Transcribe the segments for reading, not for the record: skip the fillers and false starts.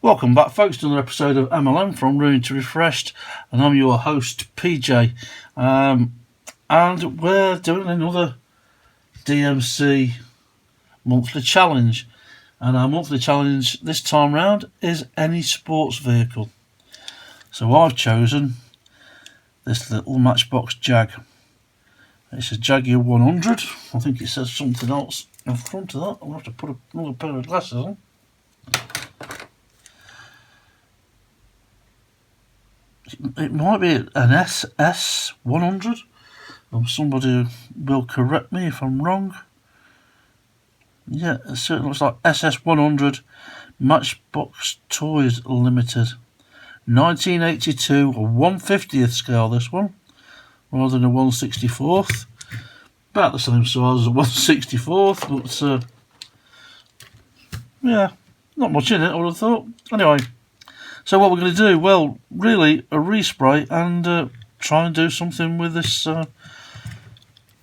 Welcome back, folks, to another episode of MLM from Ruined to Refreshed, and I'm your host, PJ. And we're doing another DMC monthly challenge, and our monthly challenge this time round is any sports vehicle. So I've chosen this little Matchbox Jag. It's a Jaguar 100. I think it says something else in front of that. I'll have to put another pair of glasses on. It might be an SS100. Somebody will correct me if I'm wrong. Yeah, it certainly looks like SS100 Matchbox Toys Limited. 1982, a 150th scale this one, rather than a 164th. About the same size as a 164th, but yeah, not much in it, I would have thought. Anyway, so what we're going to do, well, really a respray and try and do something with this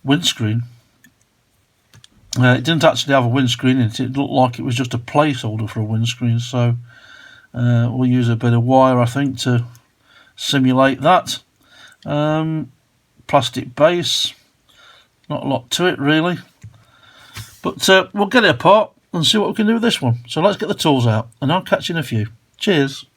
windscreen. It didn't actually have a windscreen in it. It looked like it was just a placeholder for a windscreen, so we'll use a bit of wire, I think, to simulate that. Plastic base, not a lot to it really, but we'll get it apart and see what we can do with this one. So let's get the tools out and I'll catch you in a few. Cheers.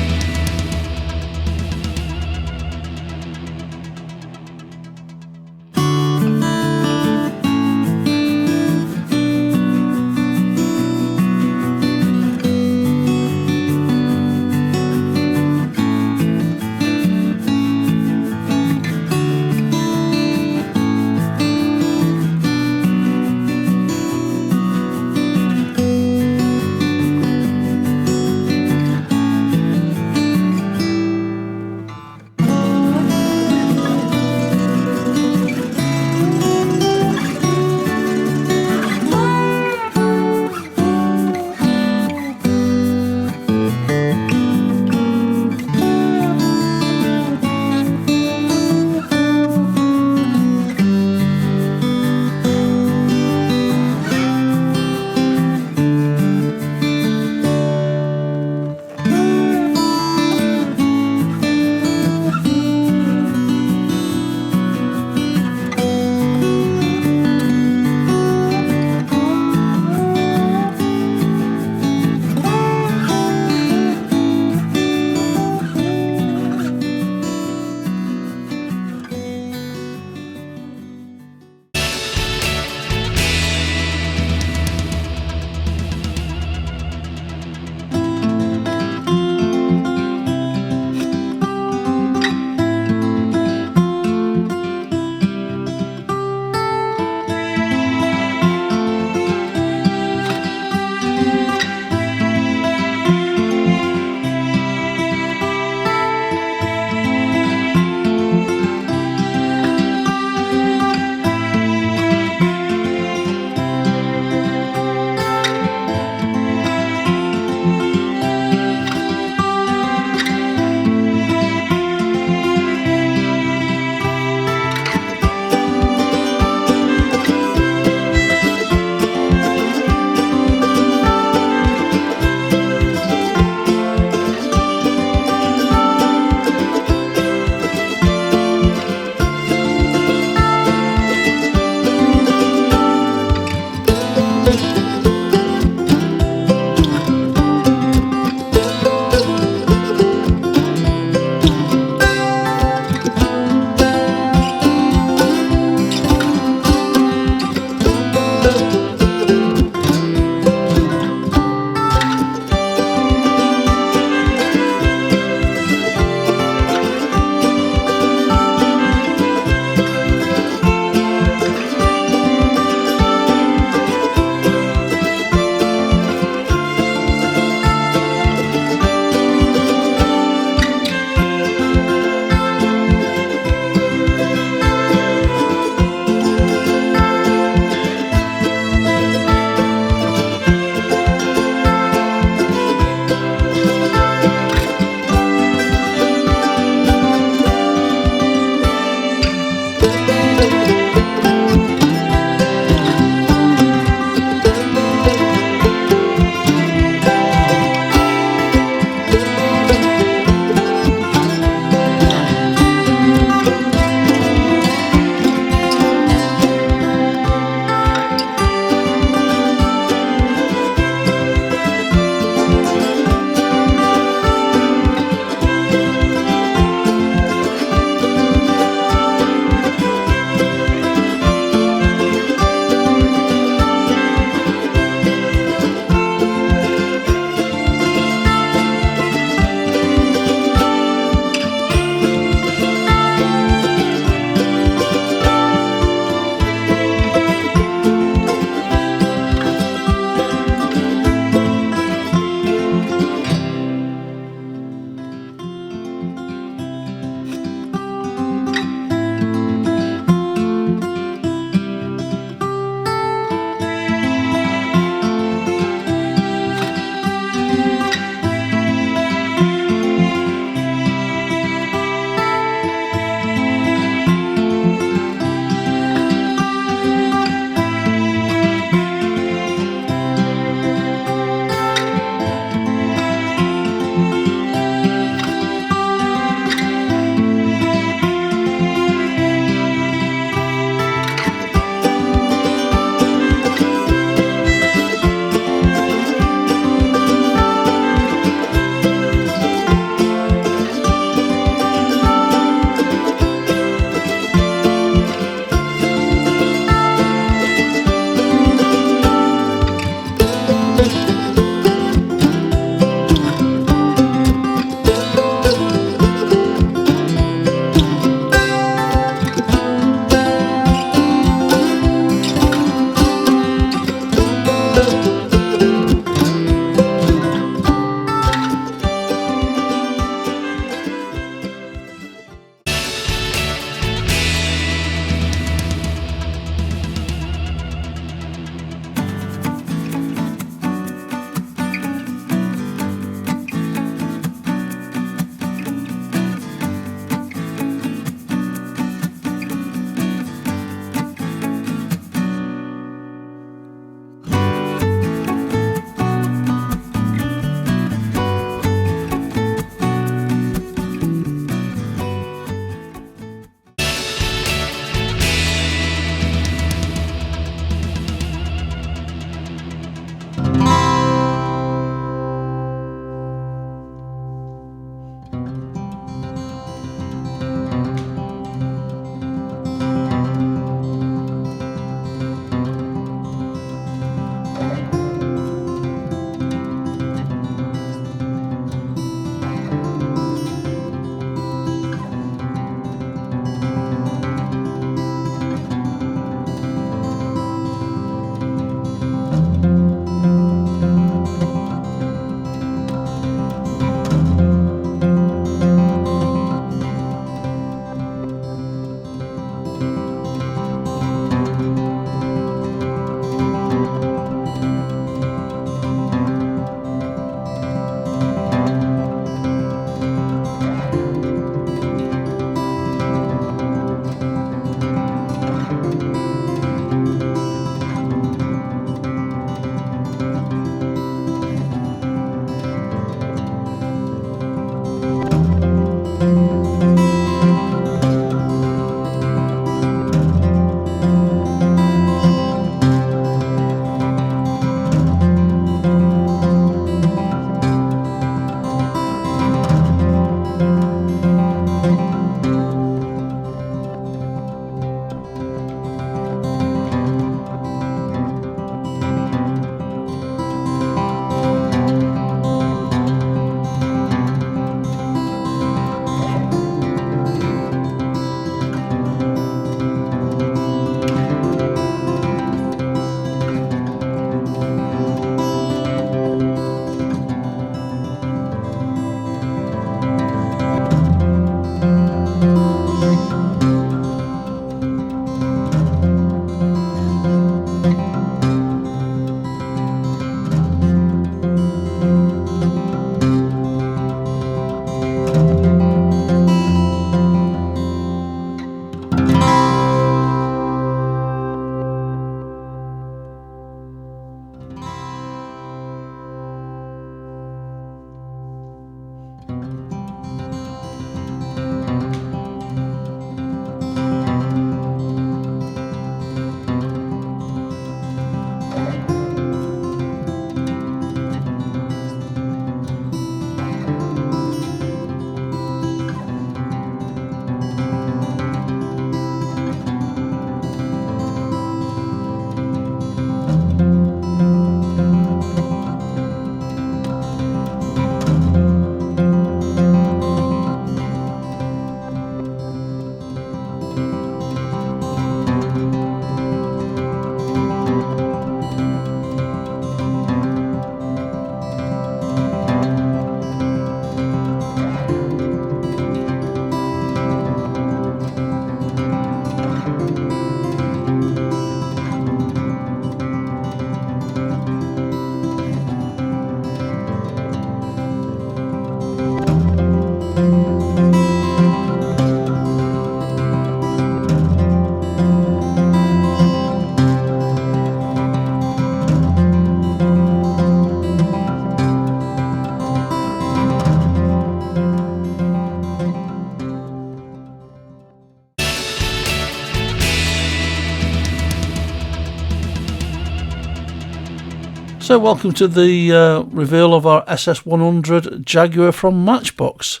So welcome to the reveal of our SS100 Jaguar from Matchbox.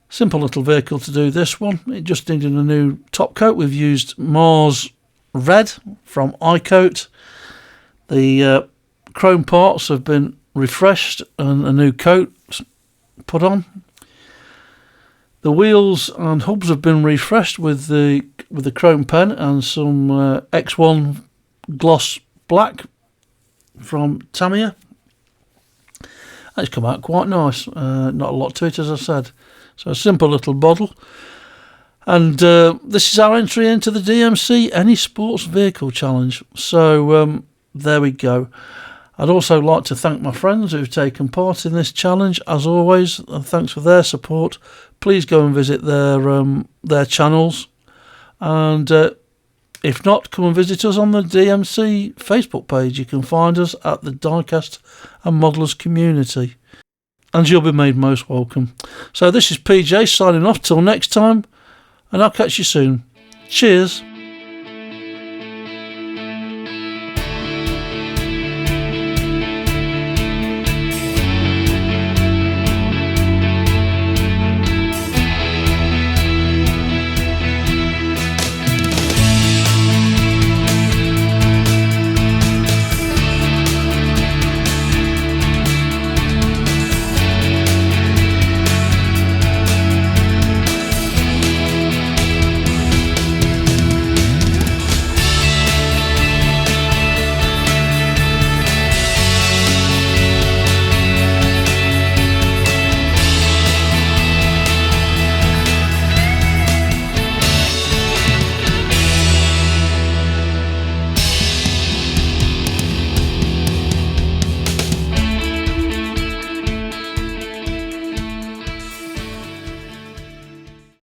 Simple little vehicle to do this one. It just needed a new top coat. We've used Mars Red from iCoat. The chrome parts have been refreshed and a new coat put on. The wheels and hubs have been refreshed with the chrome pen and some X1 gloss black from Tamiya. It's come out quite nice. Not a lot to it, as I said. So a simple little bottle. And this is our entry into the DMC Any Sports Vehicle Challenge. So there we go. I'd also like to thank my friends who've taken part in this challenge, as always, and thanks for their support. Please go and visit their channels, and if not, come and visit us on the DMC Facebook page. You can find us at the Diecast and Modelers community, and you'll be made most welcome. So this is PJ signing off till next time, and I'll catch you soon. Cheers.